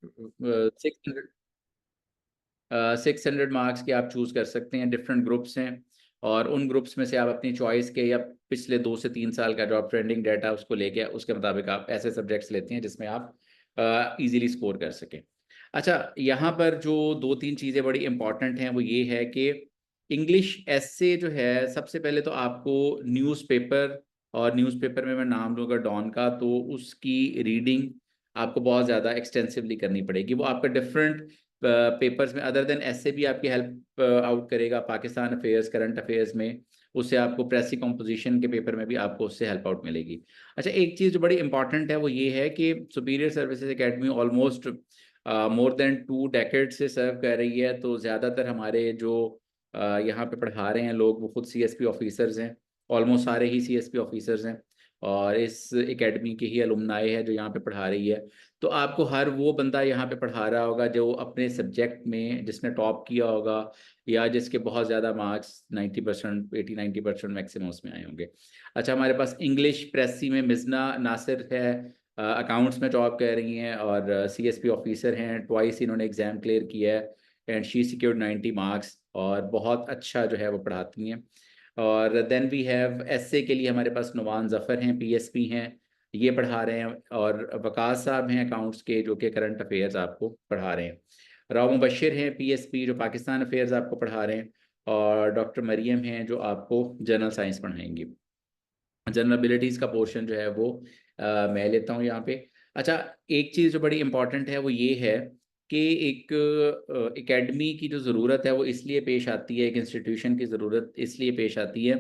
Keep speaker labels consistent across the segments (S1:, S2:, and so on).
S1: 600 600 marks के आप choose कर सकते हैं, डिफरेंट ग्रुप्स हैं और उन ग्रुप्स में से आप अपनी चॉइस के या पिछले 2 से 3 साल का जो आप ट्रेंडिंग डाटा उसको लेके उसके मुताबिक आप ऐसे सब्जेक्ट्स लेते हैं जिसमें आप इजीली स्कोर कर सकें। अच्छा, यहाँ पर जो 2-3 चीज़ें बड़ी इंपॉर्टेंट हैं वो ये है कि इंग्लिश एस्से जो है सबसे पहले तो आपको न्यूज़पेपर और न्यूज़पेपर में मैं नाम लूँगा डॉन का, तो उसकी रीडिंग आपको बहुत ज़्यादा एक्सटेंसिवली करनी पड़ेगी। वो आपका डिफरेंट पेपर्स में अदर देन एस्से भी आपकी हेल्प आउट करेगा, पाकिस्तान अफेयर्स, करंट अफेयर्स में, उससे आपको प्रेसी कंपोजिशन के पेपर में भी आपको उससे हेल्प आउट मिलेगी। अच्छा, एक चीज़ जो बड़ी इंपॉर्टेंट है वो ये है कि superior services academy almost more than 2 decade से सर्व कर रही है, तो ज़्यादातर हमारे जो यहाँ पे पढ़ा रहे हैं लोग वो खुद सीएसपी ऑफिसर्स हैं, ऑलमोस्ट सारे ही सीएसपी ऑफिसर्स हैं और इस एकेडमी के ही अलुमनाई है जो यहाँ पे पढ़ा रही है। तो आपको हर वो बंदा यहाँ पे पढ़ा रहा होगा जो अपने सब्जेक्ट में जिसने टॉप किया होगा या जिसके बहुत ज़्यादा मार्क्स 90%, 80-90% मैक्सिमम उसमें आए होंगे। अच्छा, हमारे पास इंग्लिश प्रेसी में मिज़ना नासिर है, अकाउंट्स में जॉब कर रही हैं और सीएसपी ऑफिसर हैं, ट्वाइस इन्होंने एग्ज़ाम क्लियर किया है एंड शी सिक्योर्ड 90 मार्क्स और बहुत अच्छा जो है वो पढ़ाती हैं। और देन वी हैव एसए के लिए हमारे पास नुमान ज़फ़र हैं, पीएसपी हैं, ये पढ़ा रहे हैं और वकास साहब हैं अकाउंट्स के जो कि करंट अफेयर्स आपको पढ़ा रहे हैं। राव मुबशिर हैं पीएसपी जो पाकिस्तान अफेयर्स आपको पढ़ा रहे हैं और डॉक्टर मरियम हैं जो आपको जनरल साइंस पढ़ाएंगी। जनरल एबिलिटीज़ का पोर्शन जो है वो मैं लेता हूँ यहाँ पे। अच्छा, एक चीज़ जो बड़ी इम्पोर्टेंट है वो ये है कि एक एकेडमी की जो ज़रूरत है वो इसलिए पेश आती है, एक इंस्टीट्यूशन की ज़रूरत इसलिए पेश आती है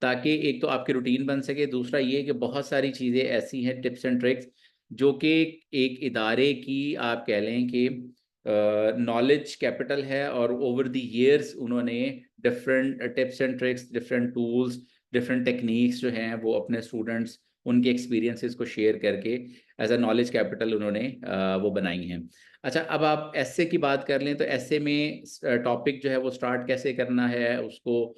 S1: ताकि एक तो आपकी रूटीन बन सके, दूसरा ये कि बहुत सारी चीज़ें ऐसी हैं टिप्स एंड ट्रिक्स जो कि एक इदारे की आप कह लें कि नॉलेज कैपिटल है और ओवर द ईयर्स उन्होंने different tips and tricks, different tools, different techniques जो हैं वो अपने स्टूडेंट्स उनके एक्सपीरियंसेस को शेयर करके एज अ नॉलेज कैपिटल उन्होंने वो बनाई हैं। अच्छा, अब आप एस्से की बात कर लें तो एस्से में टॉपिक जो है वो स्टार्ट कैसे करना है, उसको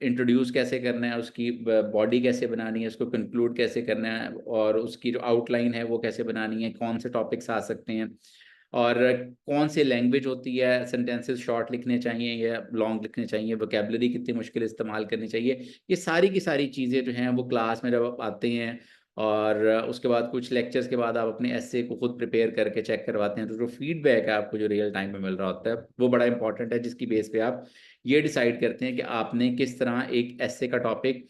S1: इंट्रोड्यूस कैसे करना है, उसकी बॉडी कैसे बनानी है, उसको कंक्लूड कैसे करना है और उसकी जो आउटलाइन है वो कैसे बनानी है, कौन से टॉपिक्स आ सकते हैं और कौन सी लैंग्वेज होती है, सेंटेंसेस शॉर्ट लिखने चाहिए या लॉन्ग लिखने चाहिए, वोकैबुलरी कितनी मुश्किल इस्तेमाल करनी चाहिए। ये सारी की सारी चीज़ें जो हैं वो क्लास में जब आप आते हैं और उसके बाद कुछ लेक्चर्स के बाद आप अपने एस्से को खुद प्रिपेयर करके चेक करवाते हैं, तो जो फीडबैक है आपको जो रियल टाइम में मिल रहा होता है वो बड़ा इंपॉर्टेंट है, जिसकी बेस पे आप ये डिसाइड करते हैं कि आपने किस तरह एक एस्से का टॉपिक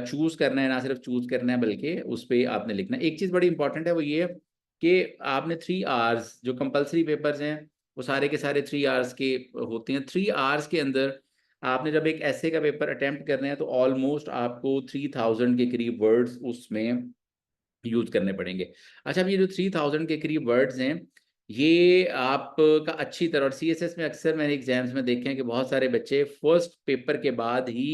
S1: चूज़ करना है, ना सिर्फ चूज़ करना है बल्कि उस पे आपने लिखना है। एक चीज़ बड़ी इंपॉर्टेंट है वो ये है कि आपने 3 आवर्स जो कंपल्सरी पेपर्स हैं, वो सारे के सारे 3 आवर्स के होते हैं। 3 आवर्स के अंदर आपने जब एक एस्से का पेपर अटेम्प्ट करना है तो ऑलमोस्ट आपको 3000 के करीब वर्ड्स उसमें यूज़ करने पड़ेंगे। अच्छा, अब ये जो 3000 के करीब वर्ड्स हैं, ये आपका अच्छी तरह और सीएसएस में अक्सर मैंने एग्ज़ाम्स में देखे हैं कि बहुत सारे बच्चे फर्स्ट पेपर के बाद ही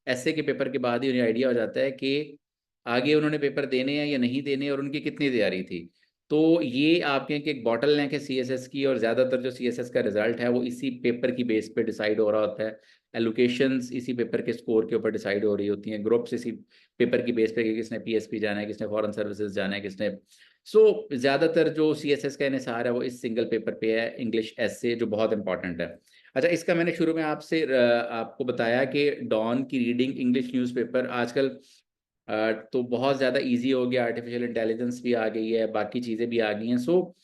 S1: एस्से के पेपर के बाद ही उन्हें आइडिया हो जाता है कि आगे उन्होंने पेपर देने हैं या नहीं देने और उनकी कितनी तैयारी थी। तो ये आप कहें कि एक बॉटलनेक है सीएसएस की और ज़्यादातर जो सीएसएस का रिज़ल्ट है वो इसी पेपर की बेस पे डिसाइड हो रहा होता है। एलोकेशंस इसी पेपर के स्कोर के ऊपर डिसाइड हो रही होती हैं, ग्रुप्स इसी पेपर की बेस पे कि किसने पीएसपी जाना है, किसने फॉरेन सर्विसेज जाना है, किसने ज़्यादातर जो सीएसएस का इन्हिसार है वो इस सिंगल पेपर पे है, इंग्लिश एस्से जो बहुत इंपॉर्टेंट है। अच्छा, इसका मैंने शुरू में आपको बताया कि डॉन की रीडिंग इंग्लिश न्यूज़पेपर आजकल तो बहुत ज़्यादा ईज़ी हो गया, आर्टिफ़िशियल इंटेलिजेंस भी आ गई है, बाकी चीज़ें भी आ गई हैं। सो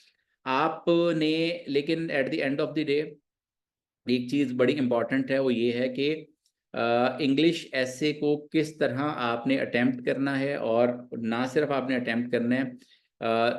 S1: आपने लेकिन at the end of the day एक चीज़ बड़ी इम्पॉर्टेंट है वो ये है कि इंग्लिश एस्से को किस तरह आपने अटेम्प्ट करना है और ना सिर्फ आपने अटेम्प्ट करना है।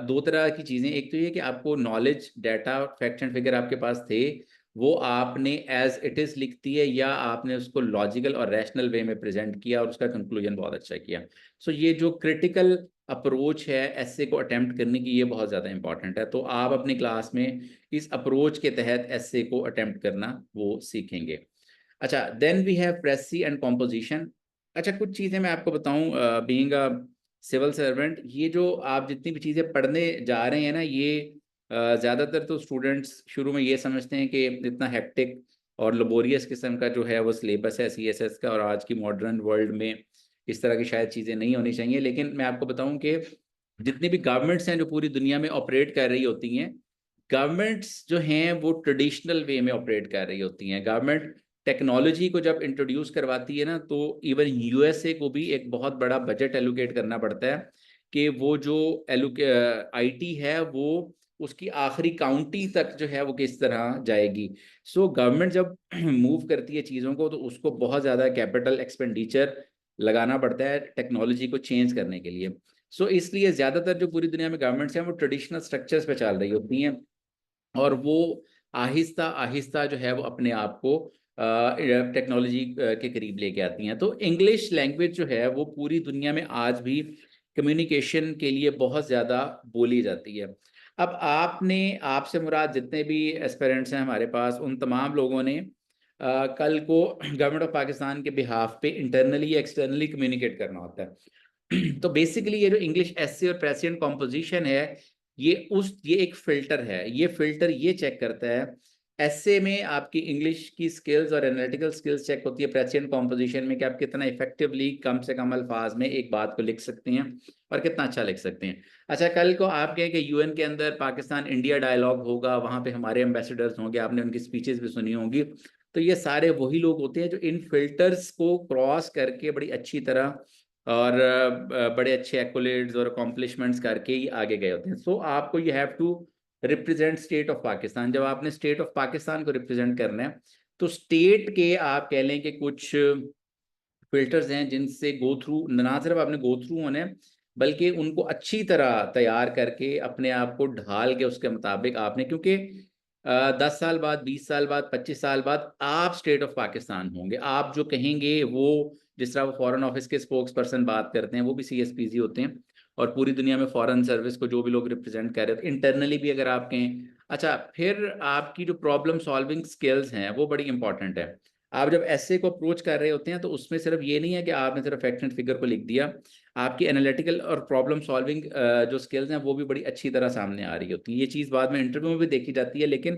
S1: 2 तरह की चीज़ें, एक तो ये कि आपको knowledge, data, fact and figure आपके पास थे, वो आपने एज़ इट इज़ लिख दिए या आपने उसको लॉजिकल और रैशनल वे में प्रेज़ेंट किया और उसका कंक्लूजन बहुत अच्छा किया। सो ये जो क्रिटिकल अप्रोच है एस्से को अटेम्प्ट करने की, ये बहुत ज़्यादा इम्पॉर्टेंट है। तो आप अपनी क्लास में इस अप्रोच के तहत एस्से को अटेम्प्ट करना वो सीखेंगे। अच्छा, then we have precis and composition. अच्छा, कुछ चीज़ें मैं आपको बताऊँ बीइंग अ सिविल सर्वेंट, ये जो आप जितनी भी चीज़ें पढ़ने जा रहे हैं ना, ये ज़्यादातर तो स्टूडेंट्स शुरू में ये समझते हैं कि इतना हेक्टिक और लेबोरियस किस्म का जो है वो सिलेबस है सीएसएस का और आज की मॉडर्न वर्ल्ड में इस तरह की शायद चीज़ें नहीं होनी चाहिए। लेकिन मैं आपको बताऊँ कि जितनी भी गवर्नमेंट्स हैं जो पूरी दुनिया में ऑपरेट कर रही होती हैं, गवर्नमेंट्स जो हैं वो ट्रेडिशनल वे में ऑपरेट कर रही होती हैं। गवर्नमेंट टेक्नोलॉजी को जब इंट्रोड्यूस करवाती है ना, तो इवन यूएसए को भी एक बहुत बड़ा बजट एलोकेट करना पड़ता है कि वो जो आईटी है वो उसकी आखिरी काउंटी तक जो है वो किस तरह जाएगी। सो गवर्नमेंट जब मूव करती है चीज़ों को, तो उसको बहुत ज़्यादा कैपिटल एक्सपेंडिचर लगाना पड़ता है टेक्नोलॉजी को चेंज करने के लिए। सो इसलिए ज़्यादातर जो पूरी दुनिया में गवर्नमेंट्स हैं वो ट्रेडिशनल स्ट्रक्चर्स पे चल रही होती हैं, और वो आहिस्ता आहिस्ता जो है वो अपने आप को टेक्नोलॉजी के करीब लेके आती हैं। तो इंग्लिश लैंग्वेज जो है वो पूरी दुनिया में आज भी कम्युनिकेशन के लिए बहुत ज़्यादा बोली जाती है। अब आपने, आपसे मुराद जितने भी एस्पिरेंट्स हैं हमारे पास, उन तमाम लोगों ने कल को गवर्नमेंट ऑफ पाकिस्तान के बिहाफ पे इंटरनली या एक्सटर्नली कम्युनिकेट करना होता है। तो बेसिकली ये जो इंग्लिश एसे और प्रेसिडेंट कॉम्पोजिशन है, ये एक फिल्टर है। ये फिल्टर ये चेक करता है, एसे में आपकी इंग्लिश की स्किल्स और एनालिटिकल स्किल्स चेक होती है, प्रेसिडेंट कॉम्पोजिशन में कि आप कितना इफेक्टिवली कम से कम अल्फाज में एक बात को लिख सकते हैं और कितना अच्छा लिख सकते हैं। अच्छा, कल को आप कहें कि यूएन के अंदर पाकिस्तान इंडिया डायलॉग होगा, वहाँ पे हमारे एम्बेसडर्स होंगे, आपने उनकी स्पीचेस भी सुनी होंगी, तो ये सारे वही लोग होते हैं जो इन फिल्टर्स को क्रॉस करके बड़ी अच्छी तरह और बड़े अच्छे एक्कोलेड्स और अकॉम्प्लिशमेंट्स करके ही आगे गए होते हैं। सो आपको you have to represent state of Pakistan. जब आपने स्टेट ऑफ पाकिस्तान को रिप्रेजेंट करना है, तो स्टेट के आप कह लें कि कुछ फिल्टर्स हैं जिनसे गो थ्रू, ना सिर्फ आपने गो थ्रू होने हैं, बल्कि उनको अच्छी तरह तैयार करके अपने आप को ढाल के उसके मुताबिक आपने, क्योंकि 10 साल बाद, 20 साल बाद, 25 साल बाद आप स्टेट ऑफ पाकिस्तान होंगे। आप जो कहेंगे वो, जिस तरह वो फॉरेन ऑफिस के स्पोक्स पर्सन बात करते हैं, वो भी CSPC होते हैं, और पूरी दुनिया में फॉरेन सर्विस को जो भी लोग रिप्रेजेंट कर रहे हैं, इंटरनली भी अगर आप कहें। अच्छा, फिर आपकी जो प्रॉब्लम सॉल्विंग स्किल्स हैं वो बड़ी इंपॉर्टेंट है। आप जब ऐसे को अप्रोच कर रहे होते हैं, तो उसमें सिर्फ ये नहीं है कि आपने सिर्फ फैक्ट एंड फिगर को लिख दिया, आपकी एनालिटिकल और प्रॉब्लम सॉल्विंग जो स्किल्स हैं वो भी बड़ी अच्छी तरह सामने आ रही होती है। ये चीज़ बाद में इंटरव्यू में भी देखी जाती है, लेकिन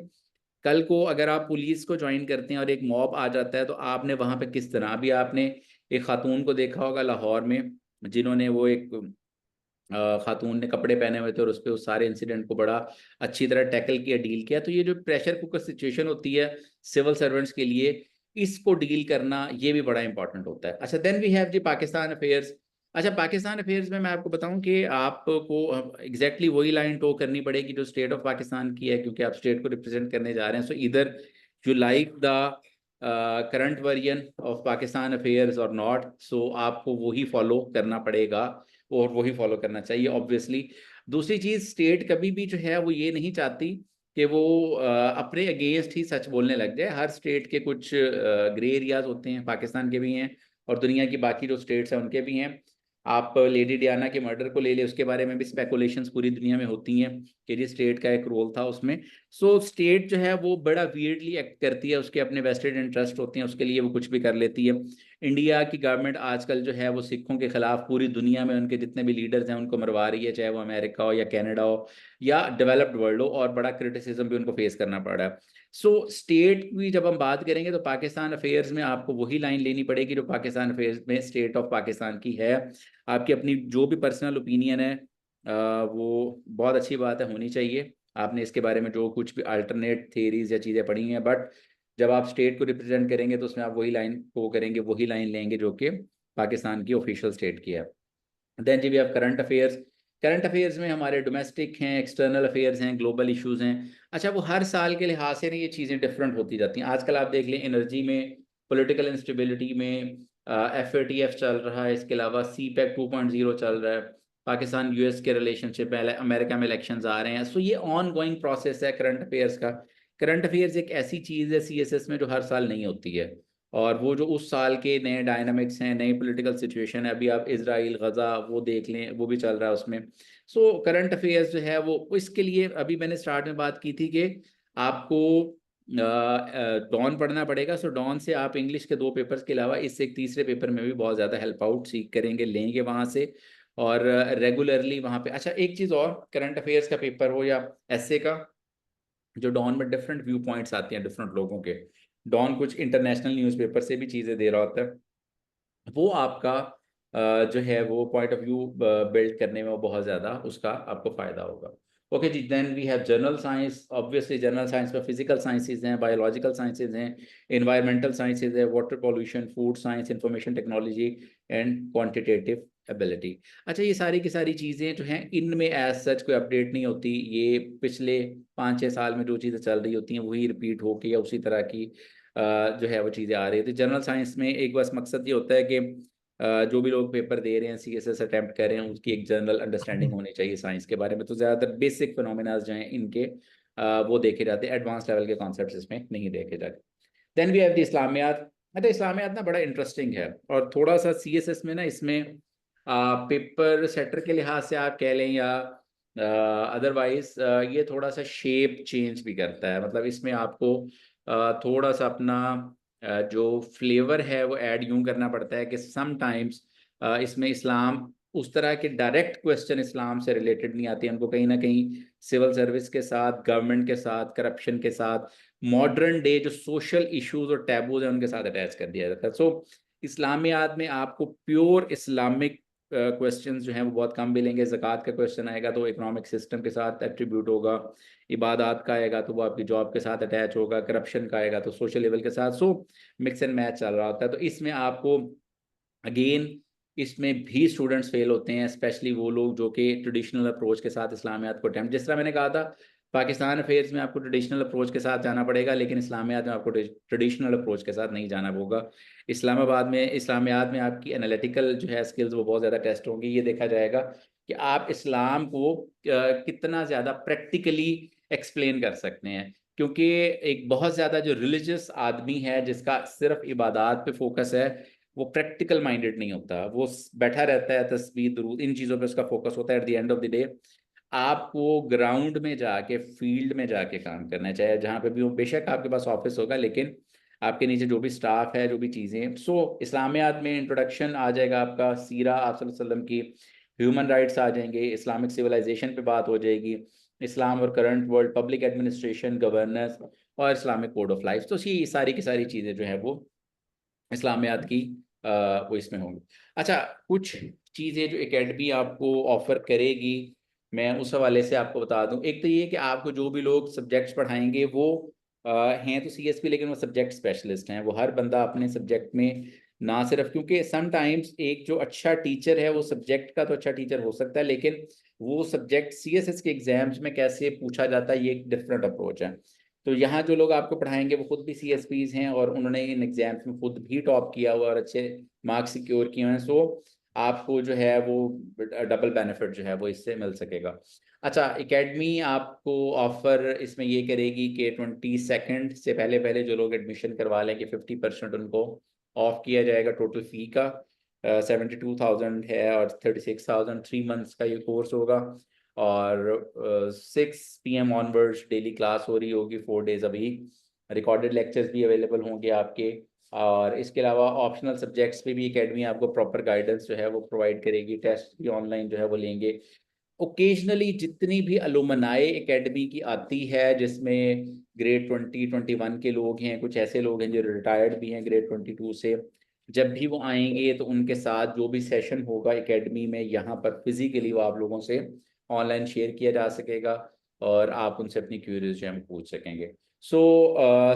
S1: कल को अगर आप पुलिस को ज्वाइन करते हैं और एक मॉब आ जाता है, तो आपने वहां पे किस तरह, अभी आपने एक खातून को देखा होगा लाहौर में, जिन्होंने वो एक खातून ने कपड़े पहने हुए थे और उस पर उस सारे इंसिडेंट को बड़ा अच्छी तरह टैकल किया, डील किया। तो ये जो प्रेशर कुकर सिचुएशन होती है सिविल सर्वेंट्स के लिए, इसको डील करना ये भी बड़ा इंपॉर्टेंट होता है। अच्छा, देन वी हैव जी पाकिस्तान अफेयर्स। अच्छा, पाकिस्तान अफेयर्स में मैं आपको बताऊं कि आपको एग्जैक्टली वही लाइन टो करनी पड़ेगी जो स्टेट ऑफ पाकिस्तान की है, क्योंकि आप स्टेट को रिप्रेजेंट करने जा रहे हैं। सो इधर you like the current version of Pakistan affairs और नॉट, सो आपको वही फॉलो करना पड़ेगा और वही फॉलो करना चाहिए ऑब्वियसली। दूसरी चीज, स्टेट कभी भी जो है वो ये नहीं चाहती कि वो अपने अगेंस्ट ही सच बोलने लग जाए। हर स्टेट के कुछ ग्रे एरियाज होते हैं, पाकिस्तान के भी हैं और दुनिया की बाकी जो स्टेट्स हैं उनके भी हैं। आप लेडी डियाना के मर्डर को ले ले, उसके बारे में भी स्पेकुलेशंस पूरी दुनिया में होती हैं कि ये स्टेट का एक रोल था उसमें। सो स्टेट जो है वो बड़ा वियर्डली एक्ट करती है, उसके अपने वेस्टेड इंटरेस्ट होते हैं, उसके लिए वो कुछ भी कर लेती है। इंडिया की गवर्नमेंट आजकल जो है वो सिखों के खिलाफ पूरी दुनिया में उनके जितने भी लीडर्स हैं उनको मरवा रही है, चाहे वो अमेरिका हो या कनाडा हो या डेवलप्ड वर्ल्ड हो, और बड़ा क्रिटिसिज्म भी उनको फेस करना पड़ रहा है। सो स्टेट की जब हम बात करेंगे, तो पाकिस्तान अफेयर्स में आपको वही लाइन लेनी पड़ेगी जो पाकिस्तान अफेयर्स में स्टेट ऑफ पाकिस्तान की है। आपकी अपनी जो भी पर्सनल ओपिनियन है वो बहुत अच्छी बात है, होनी चाहिए। आपने इसके बारे में जो कुछ भी अल्टरनेट थियरीज या चीज़ें पढ़ी हैं, बट जब आप स्टेट को रिप्रेजेंट करेंगे तो उसमें आप वही लाइन को करेंगे, वही लाइन लेंगे जो कि पाकिस्तान की ऑफिशियल स्टेट की है। देन जी we have current affairs. Current affairs में हमारे डोमेस्टिक हैं, एक्सटर्नल अफेयर्स हैं, ग्लोबल इश्यूज हैं। अच्छा, वो हर साल के लिहाज से ना ये चीज़ें डिफरेंट होती जाती हैं। आजकल आप देख लें एनर्जी में, पॉलिटिकल इंस्टेबिलिटी में FATF चल रहा है, इसके अलावा CPEC 2.0 चल रहा है, पाकिस्तान US के रिलेशनशिप में, अमेरिका में इलेक्शंस आ रहे हैं। सो ये ऑन गोइंग प्रोसेस है करंट अफेयर्स का। करंट अफेयर्स एक ऐसी चीज़ है CSS में जो हर साल नहीं होती है, और वो जो उस साल के नए डायनामिक्स हैं, नई पॉलिटिकल सिचुएशन है, अभी आप इजराइल गजा वो देख लें, वो भी चल रहा है उसमें। सो करंट अफेयर्स जो है वो इसके लिए, अभी मैंने स्टार्ट में बात की थी कि आपको डॉन पढ़ना पड़ेगा। सो डॉन से आप इंग्लिश के 2 पेपर्स के अलावा इससे एक तीसरे पेपर में भी बहुत ज़्यादा हेल्प आउट सीख करेंगे, लेंगे वहाँ से, और रेगुलरली वहाँ पे। अच्छा, एक चीज़ और, करंट अफेयर्स का पेपर हो या ऐसे का, जो डॉन में डिफरेंट व्यू पॉइंट्स आते हैं डिफरेंट लोगों के, डॉन कुछ इंटरनेशनल न्यूज़पेपर से भी चीज़ें दे रहा होता है, वो आपका जो है वो पॉइंट ऑफ व्यू बिल्ड करने में वो बहुत ज़्यादा उसका आपको फ़ायदा होगा। ओके जी, then we have general science. Obviously general science में फिजिकल साइंसेज हैं, बायोलॉजिकल साइंसेज हैं, एनवायरमेंटल साइंसेज है, water pollution, food science, information technology and quantitative ability. अच्छा, ये सारी की सारी चीज़ें जो हैं इनमें एज सच कोई अपडेट नहीं होती। ये पिछले 5-6 साल में जो चीज़ें चल रही होती हैं वही रिपीट होके या उसी तरह की जो है वो चीज़ें आ रही है। तो जनरल साइंस में एक बस मकसद ये होता है कि जो भी लोग पेपर दे रहे हैं, सीएसएस अटेम्प्ट कर रहे हैं, उसकी एक जनरल अंडरस्टैंडिंग होनी चाहिए साइंस के बारे में। तो ज़्यादातर बेसिक फिनोमेना जो हैं इनके वो देखे जाते हैं, एडवांस लेवल के कॉन्सेप्ट्स इसमें नहीं देखे जाते। Then we have the Islamiat. अच्छा, इस्लामियात ना बड़ा इंटरेस्टिंग है और थोड़ा सा सीएसएस में ना इसमें पेपर सेटर के लिहाज से आप कह लें या अदरवाइज ये थोड़ा सा शेप चेंज भी करता है। मतलब इसमें आपको थोड़ा सा अपना जो फ्लेवर है वो ऐड यूं करना पड़ता है कि समटाइम्स इसमें इस्लाम उस तरह के डायरेक्ट क्वेश्चन इस्लाम से रिलेटेड नहीं आते हैं। उनको कहीं ना कहीं सिविल सर्विस के साथ, गवर्नमेंट के साथ, करप्शन के साथ, मॉडर्न डे जो सोशल इश्यूज और टैबूज हैं उनके साथ अटैच कर दिया जाता है। सो इस्लामियात में आपको प्योर इस्लामिक क्वेश्चंस जो हैं वो बहुत कम मिलेंगे। ज़कात का क्वेश्चन आएगा तो इकोनॉमिक सिस्टम के साथ एट्रीब्यूट होगा, इबादत का आएगा तो वो आपकी जॉब के साथ अटैच होगा, करप्शन का आएगा तो सोशल लेवल के साथ। सो मिक्स एंड मैच चल रहा होता है। तो इसमें आपको अगेन इसमें भी स्टूडेंट्स फेल होते हैं, स्पेशली वो लोग जो कि ट्रेडिशनल अप्रोच के साथ इस्लामियात को अटैम्प्ट, जिस तरह मैंने कहा था पाकिस्तान अफेयर्स में आपको ट्रेडिशनल अप्रोच के साथ जाना पड़ेगा, लेकिन इस्लामियात में आपको ट्रेडिशनल अप्रोच के साथ नहीं जाना होगा। इस्लामाबाद में इस्लामियात में आपकी एनालिटिकल जो है स्किल्स वो बहुत ज़्यादा टेस्ट होंगी। ये देखा जाएगा कि आप इस्लाम को कितना ज़्यादा प्रैक्टिकली एक्सप्लेन कर सकते हैं, क्योंकि एक बहुत ज़्यादा जो रिलीजियस आदमी है जिसका सिर्फ इबादत पे फोकस है, वो प्रैक्टिकल माइंडेड नहीं होता। वो बैठा रहता है तस्बीह दुरूद इन चीज़ों पे उसका फोकस होता है। At the end of the day आपको ग्राउंड में जाके, फील्ड में जाके काम करना है, चाहे जहाँ पे भी हो। बेशक आपके पास ऑफिस होगा, लेकिन आपके नीचे जो भी स्टाफ है, जो भी चीज़ें। सो इस्लामियात में इंट्रोडक्शन आ जाएगा आपका, सीरा आप सल्लल्लाहु अलैहि वसल्लम की, ह्यूमन राइट्स आ जाएंगे, इस्लामिक सिविलाइजेशन पे बात हो जाएगी, इस्लाम और current world, public administration, governance और इस्लामिक कोड ऑफ लाइफ। तो ये सारी की सारी चीज़ें जो है वो इस्लामियात की वो इसमें होंगी। अच्छा, कुछ चीज़ें जो एकेडमी आपको ऑफर करेगी, मैं उस हवाले से आपको बता दूं। एक तो ये कि आपको जो भी लोग सब्जेक्ट्स पढ़ाएंगे वो हैं तो सीएसपी, लेकिन वो सब्जेक्ट स्पेशलिस्ट हैं। वो हर बंदा अपने सब्जेक्ट में ना सिर्फ, क्योंकि समटाइम्स एक जो अच्छा टीचर है वो सब्जेक्ट का तो अच्छा टीचर हो सकता है, लेकिन वो सब्जेक्ट सीएसएस के एग्जाम्स में कैसे पूछा जाता है ये एक डिफरेंट अप्रोच है। तो यहाँ जो लोग आपको पढ़ाएंगे वो खुद भी सीएसपीज हैं और उन्होंने इन एग्जाम्स में खुद भी टॉप किया हुआ और अच्छे मार्क्स सिक्योर किए हैं। सो आपको जो है वो डबल बेनिफिट जो है वो इससे मिल सकेगा। अच्छा, एकेडमी आपको ऑफर इसमें ये करेगी कि 22 से पहले पहले जो लोग एडमिशन करवा लेंगे 50% उनको ऑफ किया जाएगा टोटल फी का। 72,000 है और 36,000 3 मंथ्स का ये कोर्स होगा। और 6 PM ऑनवर्ड्स डेली क्लास हो रही होगी, 4 डेज अभी। रिकॉर्डेड लेक्चर्स भी अवेलेबल होंगे आपके। और इसके अलावा ऑप्शनल सब्जेक्ट्स पे भी एकेडमी आपको प्रॉपर गाइडेंस जो है वो प्रोवाइड करेगी। टेस्ट भी ऑनलाइन जो है वो लेंगे। ओकेजनली जितनी भी अलुमनाई एकेडमी की आती है, जिसमें ग्रेड 20-21 के लोग हैं, कुछ ऐसे लोग हैं जो रिटायर्ड भी हैं ग्रेड 22 से, जब भी वो आएंगे तो उनके साथ जो भी सेशन होगा एकेडमी में यहाँ पर फिजिकली वो आप लोगों से ऑनलाइन शेयर किया जा सकेगा और आप उनसे अपनी क्यूरीज जो है पूछ सकेंगे। सो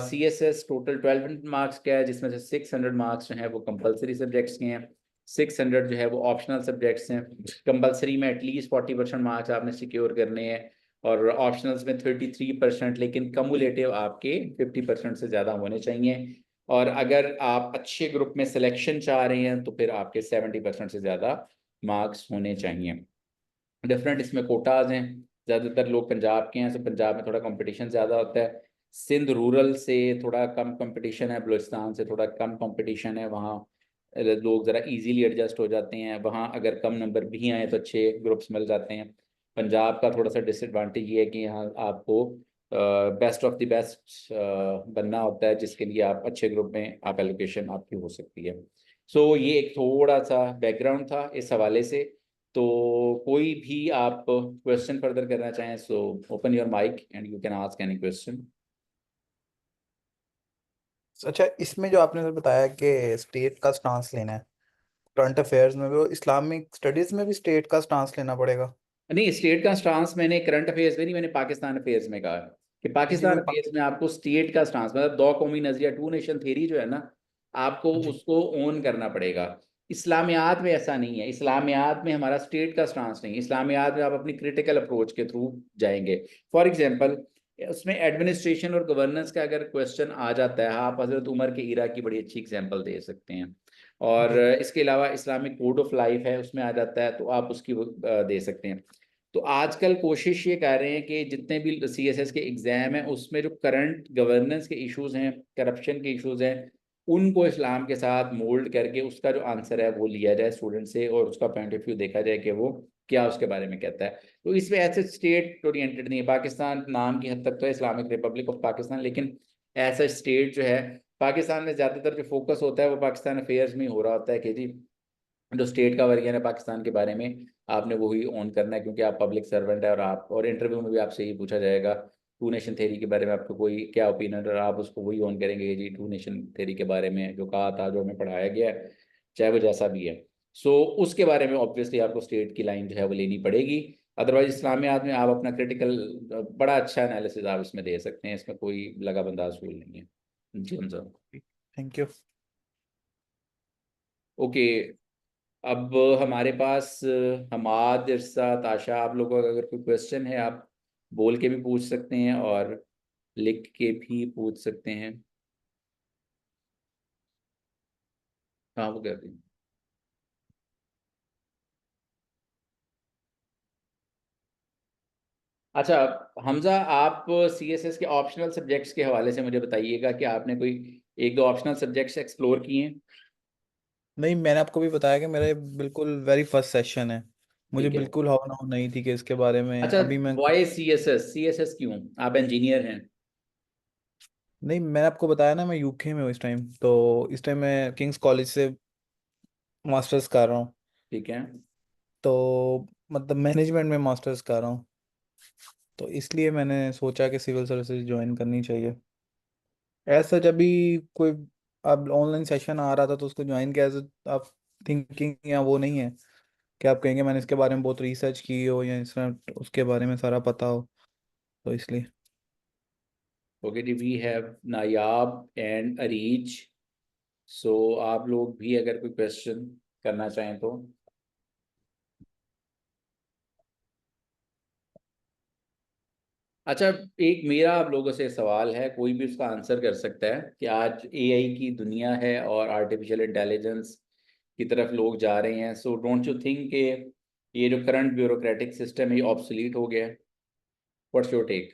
S1: CSS टोटल 1200 मार्क्स का है, जिसमें से 600 मार्क्स जो है वो कंपलसरी सब्जेक्ट्स के हैं, 600 जो है वो ऑप्शनल सब्जेक्ट्स हैं। कंपलसरी में एटलीस्ट 40% मार्क्स आपने सिक्योर करने हैं और ऑप्शनल्स में 33%, लेकिन कमुलेटिव आपके 50% से ज़्यादा होने चाहिए। और अगर आप अच्छे ग्रुप में सिलेक्शन चाह रहे हैं तो फिर आपके 70% से ज़्यादा मार्क्स होने चाहिए। डिफरेंट इसमें कोटाज हैं। ज़्यादातर लोग पंजाब के हैं, तो पंजाब में थोड़ा कंपटीशन ज़्यादा होता है। सिंध रूरल से थोड़ा कम कंपटीशन है, बलूचिस्तान से थोड़ा कम कंपटीशन है। वहाँ लोग ज़रा इजीली एडजस्ट हो जाते हैं। वहाँ अगर कम नंबर भी आए तो अच्छे ग्रुप्स मिल जाते हैं। पंजाब का थोड़ा सा डिसएडवांटेज ये है कि यहाँ आपको बेस्ट ऑफ द बेस्ट बनना होता है, जिसके लिए आप अच्छे ग्रुप में आप एलोकेशन आपकी हो सकती है। सो ये एक थोड़ा सा बैकग्राउंड था इस हवाले से। तो कोई भी आप क्वेश्चन फर्दर करना चाहें, so open your mic and you can ask any question.
S2: अच्छा, इसमें जो आपने सर बताया कि स्टेट का स्टांस लेना है, करंट अफेयर्स में भी और इस्लामिक स्टडीज में भी स्टेट का स्टांस लेना पड़ेगा?
S1: नहीं, स्टेट का स्टांस मैंने करंट अफेयर्स में नहीं, मैंने पाकिस्तान अफेयर्स में कहा है कि
S2: जी जी,
S1: पाकिस्तान
S2: वही
S1: अफेयर्स में आपको स्टेट का स्टांस, मतलब दो कौमी नजरिया, टू नेशन थ्योरी जो है ना, आपको
S2: जी।
S1: उसको ओन करना पड़ेगा। इस्लामियात में ऐसा नहीं है, इस्लामियात में हमारा स्टेट का स्टांस नहीं, इस्लामियात में आप अपनी क्रिटिकल अप्रोच के थ्रू जाएंगे। फॉर एग्जाम्पल, उसमें एडमिनिस्ट्रेशन और गवर्नेंस का अगर क्वेश्चन आ जाता है, आप हजरत उमर के इरा की बड़ी अच्छी एग्जाम्पल दे सकते हैं। और
S2: जी
S1: इसके अलावा इस्लामिक कोड ऑफ लाइफ है, उसमें आ जाता है, तो आप उसकी दे सकते हैं। तो आजकल कोशिश ये कर रहे हैं कि जितने भी सीएसएस के एग्जाम हैं उसमें जो करंट गवर्नेंस के इश्यूज हैं, करप्शन के इश्यूज हैं, उनको इस्लाम के साथ मोल्ड करके उसका जो आंसर है वो लिया जाए स्टूडेंट से, और उसका पॉइंट ऑफ व्यू देखा जाए कि वो क्या उसके बारे में कहता है। तो इसमें ऐसे स्टेट ओरिएंटेड नहीं है। पाकिस्तान नाम की हद तक तो है इस्लामिक रिपब्लिक ऑफ पाकिस्तान, लेकिन ऐसा स्टेट जो है, पाकिस्तान में ज़्यादातर जो फोकस होता है वो पाकिस्तान अफेयर्स में ही हो रहा होता है कि जी जो स्टेट का वर्जन है पाकिस्तान के बारे में आपने वही ऑन करना है, क्योंकि आप पब्लिक सर्वेंट है, और आप, और इंटरव्यू में भी आपसे यही पूछा जाएगा टू नेशन थ्योरी के बारे में आपको कोई क्या ओपिनियन है, और आप उसको वही ऑन करेंगे जी टू नेशन थ्योरी के बारे में जो कहा था, जो हमें पढ़ाया गया है, चाहे वो जैसा भी है। सो उसके बारे में ऑब्वियसली आपको स्टेट की लाइन जो है वो लेनी पड़ेगी। अदरवाइज इस्लामियात में आप अपना क्रिटिकल, बड़ा अच्छा एनालिसिस आप इसमें दे सकते हैं, इसमें कोई लगा बंदा असूल नहीं है। जी हम।
S2: Thank you.
S1: ओके, अब हमारे पास हमाद, इरसा, ताशा, आप लोगों का अगर कोई क्वेश्चन है आप बोल के भी पूछ सकते हैं और लिख के भी पूछ सकते हैं। हाँ, वो कर दें। अच्छा, हमजा, आप सीएसएस के ऑप्शनल सब्जेक्ट्स के हवाले से मुझे बताइएगा कि आपने कोई एक दो ऑप्शनल सब्जेक्ट्स एक्सप्लोर किए हैं?
S2: नहीं, मैंने आपको भी बताया कि मेरे बिल्कुल वेरी फर्स्ट सेशन है। मुझे
S1: ठीक है।
S2: बिल्कुल हवा ना नहीं थी कि इसके बारे में
S1: अच्छा,
S2: अभी मैं
S1: वाई सीएसएस, सीएसएस क्यों? आप इंजीनियर हैं।
S2: नहीं, मैंने आपको बताया ना मैं यूके में हूँ इस टाइम, तो इस टाइम मैं किंग्स कॉलेज से मास्टर्स कर रहा हूँ।
S1: ठीक है।
S2: तो मतलब मैनेजमेंट में मास्टर्स कर रहा हूँ। तो इसलिए मैंने सोचा कि सिविल सर्विसेज ज्वाइन करनी चाहिए। ऐसा जब भी कोई अब ऑनलाइन सेशन आ रहा था तो उसको ज्वाइन किया, आप थिंकिंग या वो नहीं है कि आप कहेंगे मैंने इसके बारे में बहुत रिसर्च की हो या इस तरह उसके बारे में सारा पता हो, तो इसलिए।
S1: ओके जी, we have Nayab and Areej. So आप लोग भी अगर कोई क्वेश्चन करना चाहें तो। अच्छा, एक मेरा आप लोगों से सवाल है, कोई भी उसका आंसर कर सकता है, कि आज एआई की दुनिया है और आर्टिफिशियल इंटेलिजेंस की तरफ लोग जा रहे हैं, सो डोंट यू थिंक कि ये जो करंट ब्यूरोक्रेटिक सिस्टम है ये ऑब्सोलीट हो गया है? What's your take?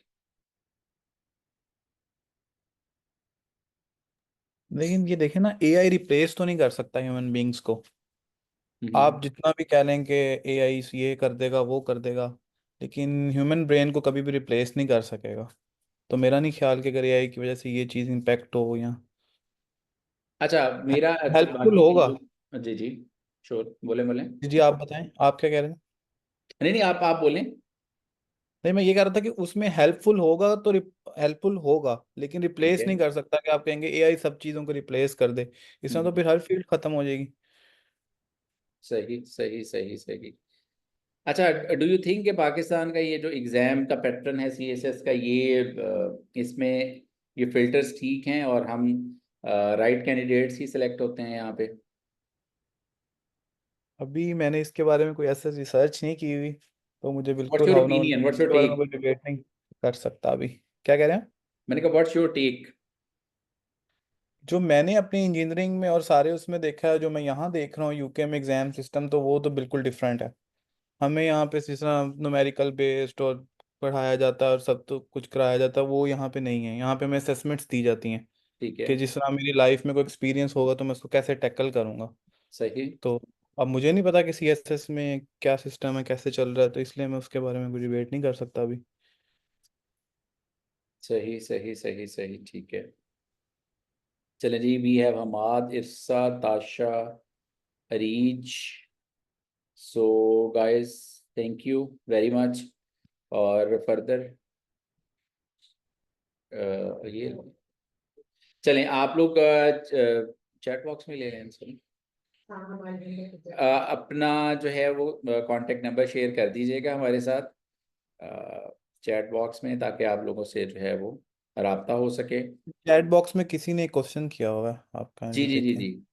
S2: लेकिन ये देखें ना, एआई रिप्लेस तो नहीं कर सकता ह्यूमन बींग्स को। आप जितना भी कह लें कि एआई ये कर देगा वो कर देगा, लेकिन ह्यूमन ब्रेन को कभी भी रिप्लेस नहीं कर सकेगा। तो मेरा नहीं ख्याल कि अगर एआई की वजह से ये चीज़ इम्पेक्ट हो या
S1: अच्छा, मेरा एक्चुअली
S2: हेल्पफुल
S1: बाकी के
S2: होगा।
S1: जो, जी जी, श्योर, बोले बोले।
S2: जी जी, आप बताएं, आप क्या कह रहे हैं?
S1: नहीं नहीं, आप बोलें।
S2: नहीं, मैं ये कह रहा था कि उसमें हेल्पफुल होगा तो हेल्पफुल होगा, लेकिन
S1: ठीक
S2: रिप्लेस
S1: है।
S2: नहीं कर सकता कि आप कहेंगे एआई सब चीज़ों को रिप्लेस कर दे। इसमें तो
S1: हम्म,
S2: फिर हर फील्ड खत्म हो जाएगी।
S1: सही सही सही सही। अच्छा, डू यू थिंक कि पाकिस्तान का ये जो एग्ज़ाम का पैटर्न है सीएसएस का, ये इसमें ये फिल्टर्स ठीक हैं और हम राइट कैंडिडेट्स ही सिलेक्ट होते हैं यहाँ पे?
S2: अभी मैंने इसके बारे में कोई ऐसा रिसर्च नहीं की हुई, तो मुझे
S1: व्हाट्स
S2: बिल्कुल
S1: योर
S2: भावना
S1: ओपिनियन, व्हाट्स योर
S2: इसके बारे में
S1: टेक?
S2: कोई डिबेट नहीं कर सकता अभी। क्या कह रहे हैं?
S1: मैंने कहा व्हाट्स योर टेक।
S2: जो मैंने अपनी इंजीनियरिंग में और सारे उसमें देखा है, जो मैं यहाँ देख रहा हूँ यूके में एग्जाम सिस्टम, तो वो तो बिल्कुल डिफरेंट है। हमें यहाँ पे जिस तरह न्यूमेरिकल बेस्ड और पढ़ाया जाता है और सब तो कुछ कराया जाता है, वो यहाँ पे नहीं है। यहाँ पे हमें असेसमेंट्स दी जाती हैं
S1: ठीक है।
S2: कि जिस तरह मेरी लाइफ में कोई एक्सपीरियंस होगा तो मैं उसको कैसे टैकल करूँगा।
S1: सही
S2: तो अब मुझे नहीं पता कि सीएसएस में क्या सिस्टम है, कैसे चल रहा है, तो इसलिए मैं उसके बारे में कुछ डिबेट नहीं कर सकता अभी।
S1: सही सही सही सही, ठीक है। चले जी, वी हैव हमाद, इरसा, ताशा, Areej. So guys, thank you very much. और फर्दर ये, चलें आप लोग चैट बॉक्स में ले लें सर। अपना जो है वो कांटेक्ट नंबर शेयर कर दीजिएगा हमारे साथ चैट बॉक्स में, ताकि आप लोगों से जो है वो राब्ता हो सके।
S2: चैट बॉक्स में किसी ने क्वेश्चन किया हुआ है, आप
S1: जी
S2: काइंडली
S1: जी जी
S2: देखें।
S1: जी,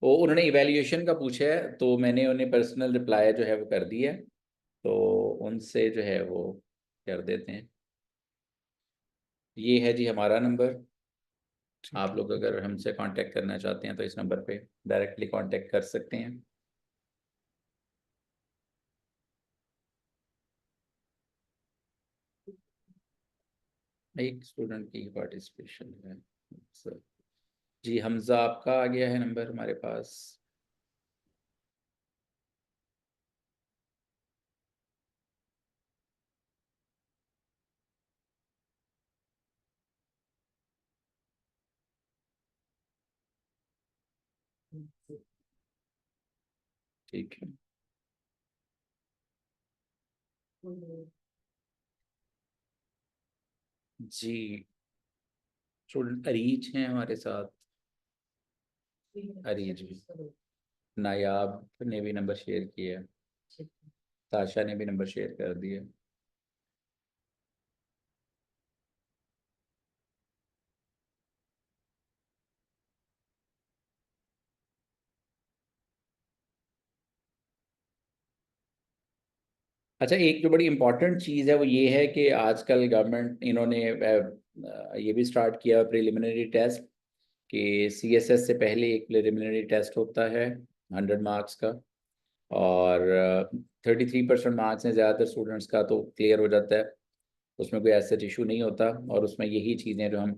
S1: वो उन्होंने इवैल्यूएशन का पूछा है, तो मैंने उन्हें पर्सनल रिप्लाई जो है वो कर दिया है, तो उनसे जो है वो कर देते हैं। ये है जी हमारा नंबर।
S2: ठीक
S1: आप
S2: है।
S1: लोग अगर हमसे कांटेक्ट करना चाहते हैं तो इस नंबर पे डायरेक्टली कांटेक्ट कर सकते हैं। एक स्टूडेंट की पार्टिसिपेशन है सर। जी हमजा, आपका आ गया है नंबर हमारे पास। ठीक है जी। स्टूडेंट अरीज हैं हमारे साथ। अरीज भी, नायाब ने भी नंबर शेयर किया, ताशा ने भी नंबर शेयर कर दिया। अच्छा, एक जो बड़ी इंपॉर्टेंट चीज़ है वो ये है कि आजकल गवर्नमेंट इन्होंने ये भी स्टार्ट किया प्रिलिमिनरी टेस्ट, कि सीएसएस से पहले एक प्रिलिमिनरी टेस्ट होता है 100 मार्क्स का, और 33% मार्क्स हैं ज़्यादातर स्टूडेंट्स का, तो क्लियर हो जाता है, उसमें कोई ऐसा इशू नहीं होता। और उसमें यही चीज़ें जो हम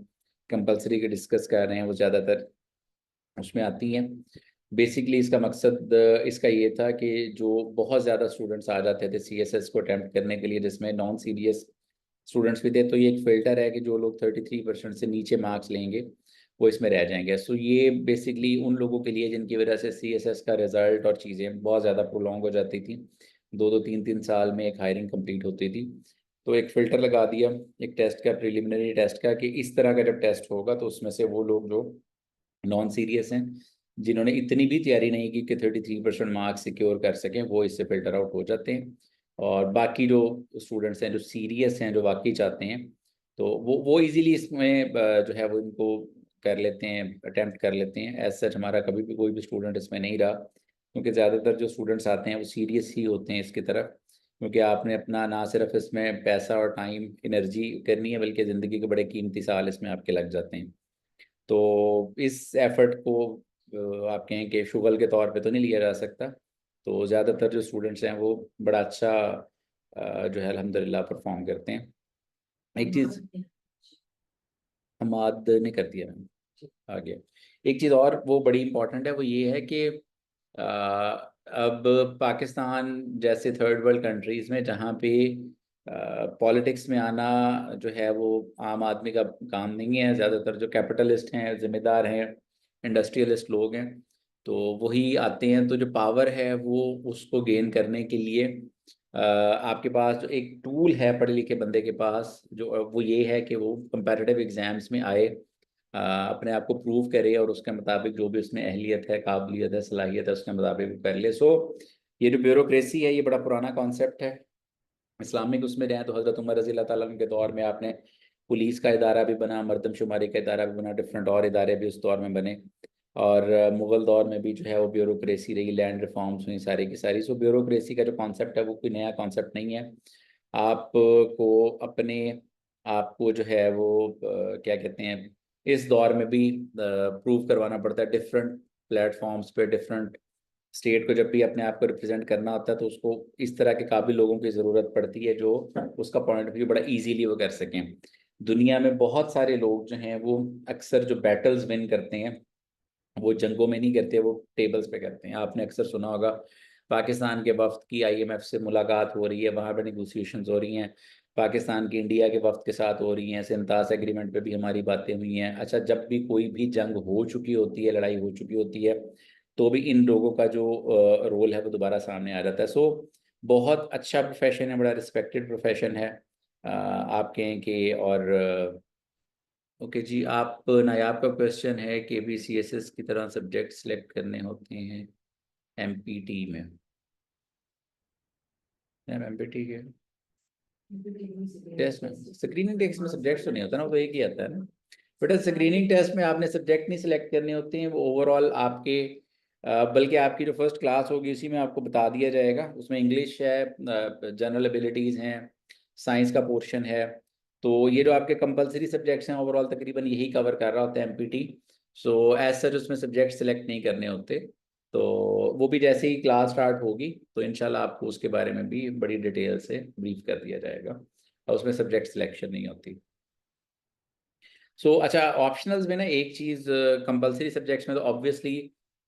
S1: कंपलसरी के डिस्कस कर रहे हैं वो ज़्यादातर उसमें आती हैं। बेसिकली इसका मकसद इसका ये था कि जो बहुत ज़्यादा स्टूडेंट्स आ जाते थे सीएसएस को अटैम्प्ट करने के लिए, जिसमें नॉन सीरियस स्टूडेंट्स भी थे, तो ये एक फ़िल्टर है कि जो लोग 33% से नीचे मार्क्स लेंगे वो इसमें रह जाएंगे। सो ये बेसिकली उन लोगों के लिए जिनकी वजह से सीएसएस का रिज़ल्ट और चीज़ें बहुत ज़्यादा प्रोलॉन्ग हो जाती थी, 2-2 3-3 साल में एक हायरिंग कंप्लीट होती थी, तो एक फ़िल्टर लगा दिया एक टेस्ट का, प्रिलिमिनरी टेस्ट का, कि इस तरह का जब टेस्ट होगा तो उसमें से वो लोग जो नॉन सीरियस हैं, जिन्होंने इतनी भी तैयारी नहीं की कि 33% मार्क्स सिक्योर कर सकें, वो इससे फिल्टर आउट हो जाते हैं। और बाकी जो स्टूडेंट्स हैं जो सीरियस हैं, जो वाकई चाहते हैं, तो वो इजीली इसमें जो है वो इनको कर लेते हैं, अटेम्प्ट कर लेते हैं। एज सच हमारा कभी भी कोई भी स्टूडेंट इसमें नहीं रहा, क्योंकि ज़्यादातर जो स्टूडेंट्स आते हैं वो सीरियस ही होते हैं इसकी तरफ, क्योंकि आपने अपना ना सिर्फ इसमें पैसा और टाइम एनर्जी करनी है, बल्कि ज़िंदगी के बड़े कीमती साल इसमें आपके लग जाते हैं। तो इस एफर्ट को आप कहें कि शुगल के तौर पे तो नहीं लिया जा सकता, तो ज़्यादातर जो स्टूडेंट्स हैं वो बड़ा अच्छा जो है अल्हम्दुलिल्लाह परफॉर्म करते हैं। एक चीज़ हमाद ने कर दिया, मैंने आगे एक चीज़ और वो बड़ी इंपॉर्टेंट है, वो ये है कि अब पाकिस्तान जैसे थर्ड वर्ल्ड कंट्रीज़ में, जहाँ पे पॉलिटिक्स में आना जो है वो आम आदमी का काम नहीं है, ज़्यादातर जो कैपिटलिस्ट हैं, ज़िम्मेदार हैं, इंडस्ट्रियलिस्ट लोग हैं, तो वही आते हैं। तो जो पावर है वो उसको गेन करने के लिए आपके पास जो एक टूल है पढ़े लिखे बंदे के पास, जो वो ये है कि वो कंपैरेटिव एग्जाम्स में आए, अपने आप को प्रूव करे, और उसके मुताबिक जो भी उसमें अहलियत है, काबिलियत है, सलाहियत है, उसके मुताबिक वो कर ले। सो ये जो ब्यूरोक्रेसी है ये बड़ा पुराना कॉन्सेप्ट है। इस्लामिक उसमें रहे तो हज़रत उमर रज़ी अल्लाह ताला अन्हु के दौर में आपने पुलिस का इदारा भी बना, मरदमशुमारी का इदारा भी बना, डिफरेंट और इदारे भी उस दौर में बने। और मुग़ल दौर में भी जो है वो ब्यूरोक्रेसी रही, लैंड रिफॉर्म्स हुई सारी की सारी। सो ब्यूरोक्रेसी का जो कॉन्सेप्ट है वो कोई नया कॉन्सेप्ट नहीं है। आपको अपने आपको जो है वो क्या कहते हैं, इस दौर में भी प्रूव करवाना पड़ता है डिफरेंट प्लेटफॉर्म्स पे। डिफरेंट स्टेट को जब भी अपने आप को रिप्रेजेंट करना होता है तो उसको इस तरह के काबिल लोगों की ज़रूरत पड़ती है जो उसका पॉइंट ऑफ व्यू बड़ा इजीली वो कर सकें। दुनिया में बहुत सारे लोग जो हैं वो अक्सर जो बैटल्स विन करते हैं वो जंगों में नहीं करते, वो टेबल्स पे करते हैं। आपने अक्सर सुना होगा पाकिस्तान के वफ्द की आईएमएफ से मुलाकात हो रही है, वहाँ पर निगोसिएशंस हो रही हैं, पाकिस्तान की इंडिया के वफ्द के साथ हो रही हैं, सिंतास एग्रीमेंट पे भी हमारी बातें हुई हैं। अच्छा, जब भी कोई भी जंग हो चुकी होती है, लड़ाई हो चुकी होती है, तो भी इन लोगों का जो रोल है वो दोबारा सामने आ जाता है। सो बहुत अच्छा प्रोफेशन है, बड़ा रिस्पेक्टेड प्रोफेशन है। आप कहें कि और ओके जी, आप नायाब का क्वेश्चन है कि भी CSS की तरह सब्जेक्ट सिलेक्ट करने होते हैं MPT में। मैम MPT के टेस्ट में, स्क्रीनिंग टेस्ट में सब्जेक्ट तो नहीं होता ना, वो एक ही आता है ना बेटा। स्क्रीनिंग टेस्ट में आपने सब्जेक्ट नहीं सिलेक्ट करने होते हैं, वो ओवरऑल आपके बल्कि आपकी जो फर्स्ट क्लास होगी उसी में आपको बता दिया जाएगा। उसमें इंग्लिश है, जनरल एबिलिटीज़ हैं, साइंस का पोर्शन है। तो ये जो आपके कंपलसरी सब्जेक्ट्स हैं ओवरऑल तकरीबन यही कवर कर रहा होता है MPT। सो एज सच उसमें सब्जेक्ट सिलेक्ट नहीं करने होते। तो वो भी जैसे ही क्लास स्टार्ट होगी तो इंशाल्लाह आपको उसके बारे में भी बड़ी डिटेल से ब्रीफ कर दिया जाएगा, और उसमें सब्जेक्ट सिलेक्शन नहीं होती। अच्छा, ऑप्शनल्स में ना एक चीज़, कंपलसरी सब्जेक्ट्स में तो ऑब्वियसली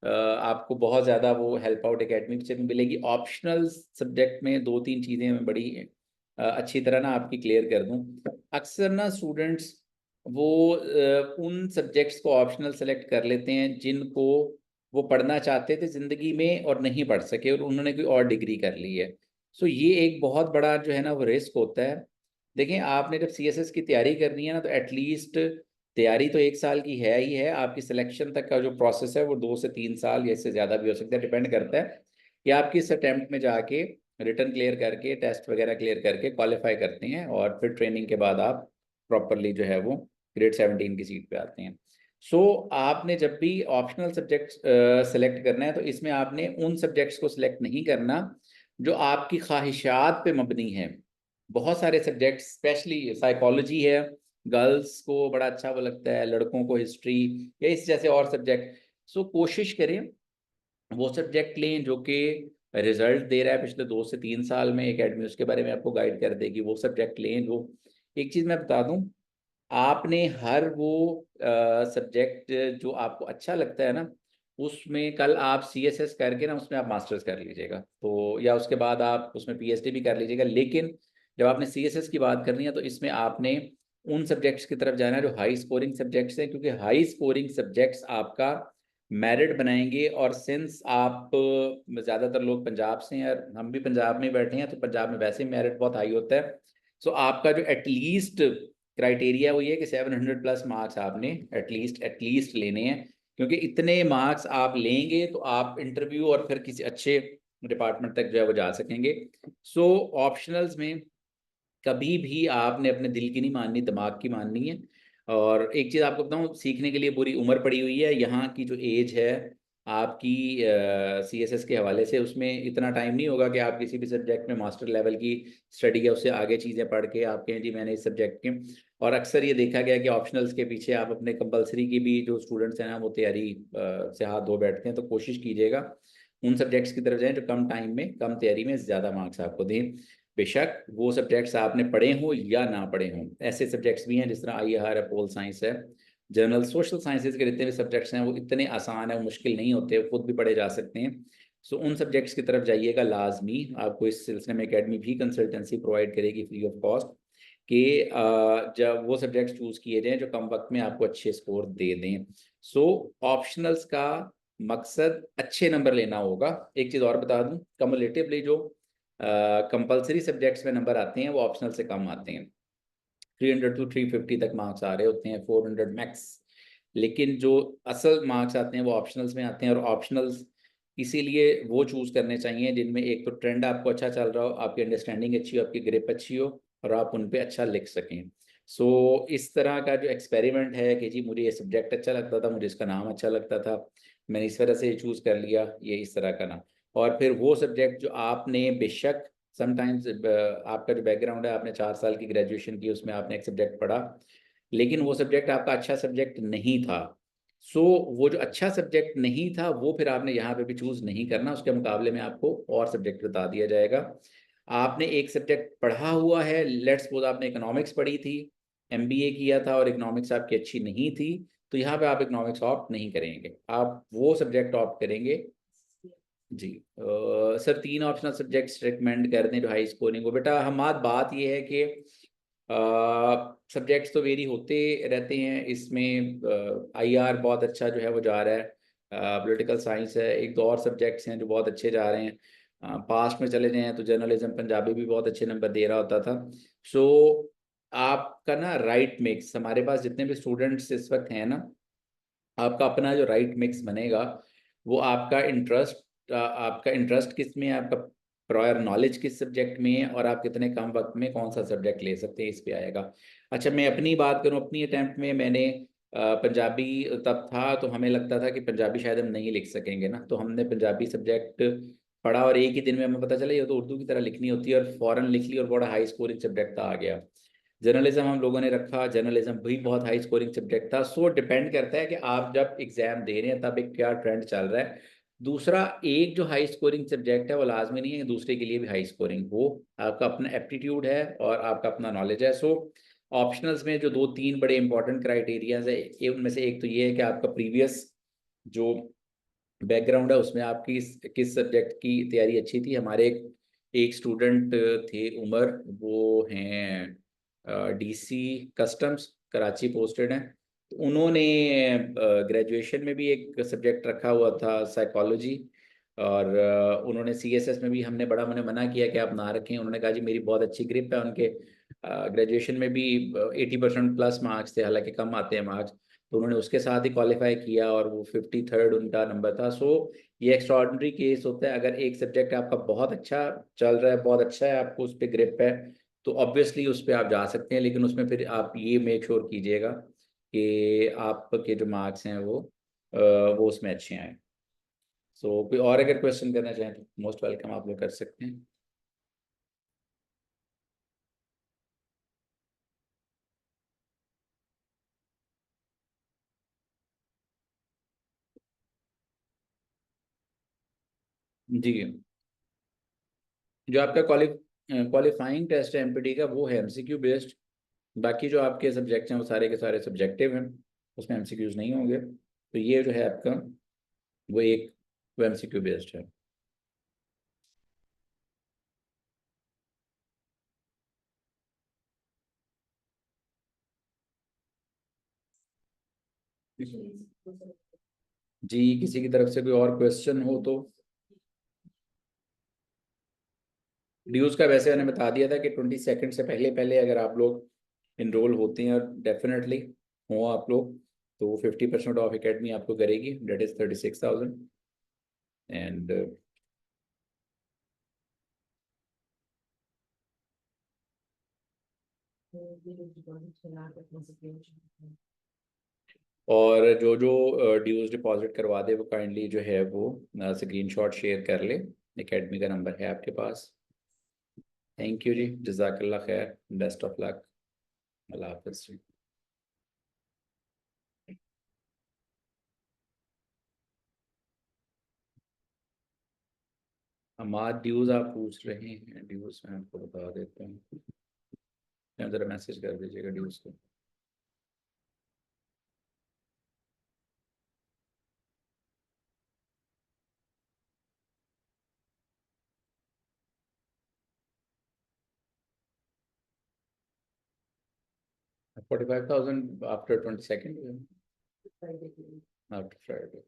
S1: आपको बहुत ज़्यादा वो हेल्प आउट एकेडमिक से भी मिलेगी। ऑप्शनल सब्जेक्ट में दो तीन चीज़ें मैं बड़ी अच्छी तरह ना आपकी क्लियर कर दूं। अक्सर ना स्टूडेंट्स वो उन सब्जेक्ट्स को ऑप्शनल सेलेक्ट कर लेते हैं जिनको वो पढ़ना चाहते थे ज़िंदगी में और नहीं पढ़ सके, और उन्होंने कोई और डिग्री कर ली है। ये एक बहुत बड़ा जो है ना वो रिस्क होता है। देखें, आपने जब CSS की तैयारी करनी है ना, तो एटलीस्ट तैयारी तो 1 साल की है ही है, आपकी सिलेक्शन तक का जो प्रोसेस है वो 2 से 3 साल या इससे ज़्यादा भी हो सकता है, डिपेंड करता है कि आप किस अटेम्प्ट में जाके रिटर्न क्लियर करके टेस्ट वगैरह क्लियर करके क्वालिफाई करते हैं, और फिर ट्रेनिंग के बाद आप प्रॉपरली जो है वो ग्रेड 17 की सीट पे आते हैं। आपने जब भी ऑप्शनल सब्जेक्ट सेलेक्ट करना है तो इसमें आपने उन सब्जेक्ट्स को सिलेक्ट नहीं करना जो आपकी ख्वाहिशात पे मबनी है। बहुत सारे सब्जेक्ट, स्पेशली साइकोलॉजी है, गर्ल्स को बड़ा अच्छा वो लगता है, लड़कों को हिस्ट्री या इस जैसे और सब्जेक्ट। कोशिश करें वो सब्जेक्ट लें जो कि रिजल्ट दे रहा है पिछले 2 से 3 साल में एकेडमी, उसके बारे में आपको गाइड कर देगी। वो सब्जेक्ट लें जो, एक चीज़ मैं बता दूं, आपने हर वो सब्जेक्ट जो आपको अच्छा लगता है ना, उसमें कल आप CSS करके ना उसमें आप मास्टर्स कर लीजिएगा, तो या उसके बाद आप उसमें PhD भी कर लीजिएगा। लेकिन जब आपने CSS की बात करनी है तो इसमें आपने उन सब्जेक्ट्स की तरफ जाना है जो हाई स्कोरिंग सब्जेक्ट्स हैं, क्योंकि हाई स्कोरिंग सब्जेक्ट्स आपका मेरिट बनाएंगे। और सिंस आप ज़्यादातर लोग पंजाब से हैं और हम भी पंजाब में बैठे हैं, तो पंजाब में वैसे ही मेरिट बहुत हाई होता है। आपका जो एटलीस्ट क्राइटेरिया वो ये है कि 700+ मार्क्स आपने एटलीस्ट लेने हैं, क्योंकि इतने मार्क्स आप लेंगे तो आप इंटरव्यू और फिर किसी अच्छे डिपार्टमेंट तक जो है वो जा सकेंगे। ऑप्शनल्स में कभी भी आपने अपने दिल की नहीं माननी, दिमाग की माननी है। और एक चीज़ आपको बताऊं, सीखने के लिए पूरी उम्र पड़ी हुई है। यहाँ की जो एज है आपकी CSS के हवाले से, उसमें इतना टाइम नहीं होगा कि आप किसी भी सब्जेक्ट में मास्टर लेवल की स्टडी या उससे आगे चीज़ें पढ़ के आप कहें जी मैंने इस सब्जेक्ट के। और अक्सर ये देखा गया कि ऑप्शनल्स के पीछे आप अपने कंपलसरी की भी जो स्टूडेंट्स हैं ना वो तैयारी से हाथ धो बैठते हैं। तो कोशिश कीजिएगा उन सब्जेक्ट्स की तरफ जाएं जो कम टाइम में कम तैयारी में ज़्यादा मार्क्स आपको दें। बेशक वो सब्जेक्ट्स आपने पढ़े हों या ना पढ़े हों। ऐसे सब्जेक्ट्स भी हैं जिस तरह IAR है, पोल साइंस है, जनरल सोशल साइंसेज के जितने भी सब्जेक्ट्स हैं वो इतने आसान है, वो मुश्किल नहीं होते, खुद भी पढ़े जा सकते हैं। उन सब्जेक्ट्स की तरफ जाइएगा लाजमी। आपको इस सिलसिले में एकेडमी भी कंसल्टेंसी प्रोवाइड करेगी फ्री ऑफ कॉस्ट, कि जब वो सब्जेक्ट्स चूज किए जाएं जो कम वक्त में आपको अच्छे स्कोर दे दें। ऑप्शनल्स का मकसद अच्छे नंबर लेना होगा। एक चीज़ और बता दूं, कम्युलेटिवली जो कंपलसरी सब्जेक्ट्स में नंबर आते हैं वो ऑप्शनल से कम आते हैं। 300 to 350 तक मार्क्स आ रहे होते हैं, 400 मैक्स। लेकिन जो असल मार्क्स आते हैं वो ऑप्शनल्स में आते हैं। और ऑप्शनल्स इसीलिए वो चूज करने चाहिए जिनमें एक तो ट्रेंड आपको अच्छा चल रहा हो, आपकी अंडरस्टैंडिंग अच्छी हो, आपकी ग्रिप अच्छी हो, और आप उन पे अच्छा लिख सकें। इस तरह का जो एक्सपेरिमेंट है कि जी मुझे ये सब्जेक्ट अच्छा लगता था, मुझे इसका नाम अच्छा लगता था, मैंने इस तरह से चूज कर लिया, ये इस तरह का ना। और फिर वो सब्जेक्ट जो आपने बेशक समटाइम्स आपका जो बैकग्राउंड है, आपने 4 साल की ग्रेजुएशन की, उसमें आपने एक सब्जेक्ट पढ़ा, लेकिन वो सब्जेक्ट आपका अच्छा सब्जेक्ट नहीं था। वो जो अच्छा सब्जेक्ट नहीं था वो फिर आपने यहाँ पे भी चूज नहीं करना, उसके मुकाबले में आपको और सब्जेक्ट बता दिया जाएगा। आपने एक सब्जेक्ट पढ़ा हुआ है, लेट्स सपोज आपने इकोनॉमिक्स पढ़ी थी, MBA किया था और इकोनॉमिक्स आपकी अच्छी नहीं थी, तो यहाँ पे आप इकोनॉमिक्स ऑप्ट नहीं करेंगे, आप वो सब्जेक्ट ऑप्ट करेंगे। जी सर, 3 ऑप्शनल सब्जेक्ट्स रिकमेंड कर दें जो हाई स्कोरिंग हो। बेटा हमारी बात ये है कि सब्जेक्ट्स तो वेरी होते रहते हैं, इसमें IR बहुत अच्छा जो है वो जा रहा है, पॉलिटिकल साइंस है, एक दो और सब्जेक्ट्स हैं जो बहुत अच्छे जा रहे हैं। पास्ट में चले जाएं तो जर्नलिज्म पंजाबी भी बहुत अच्छे नंबर दे रहा होता था। आपका ना राइट मिक्स, हमारे पास जितने भी स्टूडेंट्स इस वक्त हैं ना, आपका अपना जो राइट मिक्स बनेगा वो आपका इंटरेस्ट किस में है, आपका प्रायर नॉलेज किस सब्जेक्ट में है, और आप कितने कम वक्त में कौन सा सब्जेक्ट ले सकते हैं, इस पे आएगा। अच्छा, मैं अपनी बात करूं, अपनी अटेम्प्ट में मैंने पंजाबी तब था तो हमें लगता था कि पंजाबी शायद हम नहीं लिख सकेंगे ना, तो हमने पंजाबी सब्जेक्ट पढ़ा और एक ही दिन में हमें पता चला ये तो उर्दू की तरह लिखनी होती है, और फौरन लिख ली और बड़ा हाई स्कोरिंग सब्जेक्ट आ गया। जर्नलिज्म हम लोगों ने रखा, जर्नलिज्म भी बहुत हाई स्कोरिंग सब्जेक्ट था। सो डिपेंड करता है कि आप जब एग्जाम दे रहे हैं तब एक क्या ट्रेंड चल रहा है। दूसरा, एक जो हाई स्कोरिंग सब्जेक्ट है वो लाजमी नहीं है कि दूसरे के लिए भी हाई स्कोरिंग हो, आपका अपना एप्टीट्यूड है और आपका अपना नॉलेज है। सो ऑप्शनल्स में जो दो तीन बड़े इंपॉर्टेंट क्राइटेरियाज है, उनमें से एक तो ये है कि आपका प्रीवियस जो बैकग्राउंड है उसमें आपकी किस सब्जेक्ट की तैयारी अच्छी थी। हमारे एक स्टूडेंट थे उमर, वो हैं डीसी कस्टम्स, कराची पोस्टेड हैं। तो उन्होंने ग्रेजुएशन में भी एक सब्जेक्ट रखा हुआ था साइकोलॉजी, और उन्होंने सीएसएस में भी, हमने बड़ा उन्हें मना किया कि आप ना रखें, उन्होंने कहा जी मेरी बहुत अच्छी ग्रिप है। उनके ग्रेजुएशन में भी 80% प्लस मार्क्स थे, हालांकि कम आते हैं मार्क्स, तो उन्होंने उसके साथ ही क्वालिफाई किया और वो 53rd उनका नंबर था। सो ये एक्स्ट्रॉर्डनरी केस होता है, अगर एक सब्जेक्ट आपका बहुत अच्छा चल रहा है, बहुत अच्छा है, आपको उस पर ग्रिप है, तो ऑब्वियसली उस पर आप जा सकते हैं, लेकिन उसमें फिर आप ये मेक श्योर कीजिएगा कि आपके जो मार्क्स हैं वो उसमें अच्छे आए। सो कोई और अगर क्वेश्चन करना चाहें तो मोस्ट वेलकम, आप लोग कर सकते हैं। जी, जो आपका क्वालिफाइंग टेस्ट है एमपीटी का वो है एमसीक्यू बेस्ड। बाकी जो आपके सब्जेक्ट्स हैं वो सारे के सारे सब्जेक्टिव हैं, उसमें एमसीक्यूज नहीं होंगे। तो ये जो है आपका वो एक वो एमसीक्यू बेस्ड है। जी, किसी की तरफ से कोई और क्वेश्चन हो तो। ड्यूज का वैसे मैंने बता दिया था कि 22 से पहले पहले अगर आप लोग इनरोल होते हैं, और डेफिनेटली हो आप लोग, तो 50% ऑफ एकेडमी आपको करेगी, डेट इज 36,000। एंड और जो जो ड्यूज डिपॉजिट करवा दे वो काइंडली जो है वो स्क्रीनशॉट शेयर कर ले, एकेडमी का नंबर है आपके पास। थैंक यू जी, जजाकल्ला खैर, बेस्ट ऑफ लक, अल्लाह हाफिज़ जी। हमारे ड्यूज आप पूछ रहे हैं, ड्यूज मैं आपको बता देता हूँ, ज़रा मैसेज कर दीजिएगा ड्यूज को। $45,000 आफ्टर 22nd, आफ्टर फ्राइडे।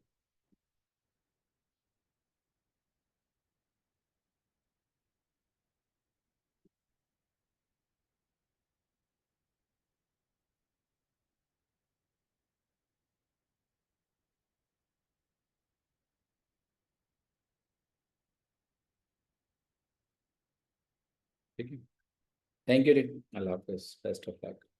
S1: ठीक है, थैंक यू जी, अल्लाह हाफिज़, बेस्ट ऑफ लक।